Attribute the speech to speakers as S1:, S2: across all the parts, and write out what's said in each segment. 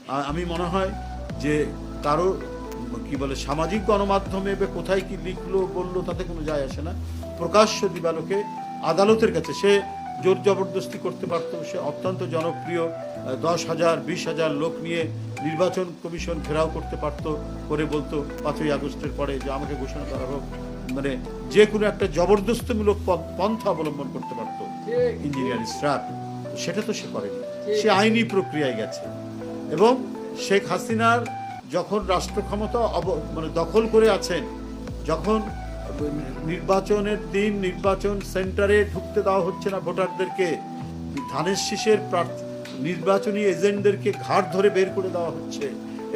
S1: আমি মনে হয় যে কারো কি বলে সামাজিক গণমাধ্যমে বা কোথায় কি লিখলো বললো তাতে কোনো যায় আসে না। প্রকাশ্য দিবালোকে আদালতের কাছে সে জোর জবরদস্তি করতে পারতো। সে অত্যন্ত জনপ্রিয় 10,000 20,000 লোক নিয়ে নির্বাচন কমিশন ঘেরাও করতে পারতো, করে বলতো 5ই আগস্টের পরে যে আমাকে ঘোষণা করা হোক, মানে যে কোনো একটা জবরদস্তিমূলক পন্থা অবলম্বন করতে পারতো ইঞ্জিনিয়ার ইশরাক। সেটা তো সে করেনি, সে আইনি প্রক্রিয়ায় গেছে। এবং শেখ হাসিনার যখন রাষ্ট্র ক্ষমতা মানে দখল করে আছেন, যখন নির্বাচনের দিন নির্বাচন সেন্টারে ঢুকতে দেওয়া হচ্ছে না ভোটারদেরকে, ধানের শীষের নির্বাচনী এজেন্টদেরকে ঘাট ধরে বের করে দেওয়া হচ্ছে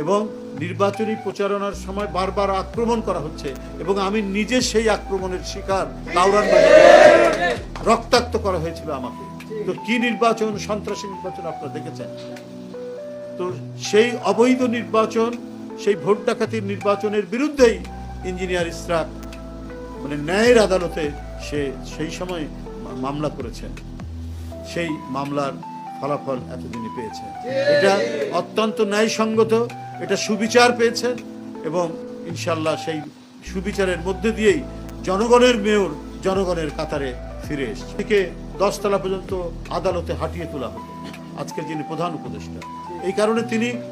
S1: এবং নির্বাচনী প্রচারণার সময় বারবার আক্রমণ করা হচ্ছে, এবং আমি নিজে সেই আক্রমণের শিকার। লাউরান রক্তাক্ত করা হয়েছিল আমাকে। তো কি নির্বাচন, সন্ত্রাসী নির্বাচন আপনারা দেখেছেন। তো সেই অবৈধ নির্বাচন, সেই ভোট ডাকাতির নির্বাচনের বিরুদ্ধেই ইঞ্জিনিয়ার ইশরাক মানে ন্যায়ের আদালতে সে সেই সময় মামলা করেছেন। সেই মামলার ফলাফল এতদিনে পেয়েছেন। এটা অত্যন্ত ন্যায়সঙ্গত, এটা সুবিচার পেয়েছেন এবং ইনশাল্লাহ সেই সুবিচারের মধ্যে দিয়েই জনগণের মেয়র জনগণের কাতারে ফিরে এসেছে। থেকে 10 তলা পর্যন্ত আদালতে হাঁটিয়ে তোলা হতো আজকের যিনি প্রধান উপদেষ্টা। এই কারণে তিনি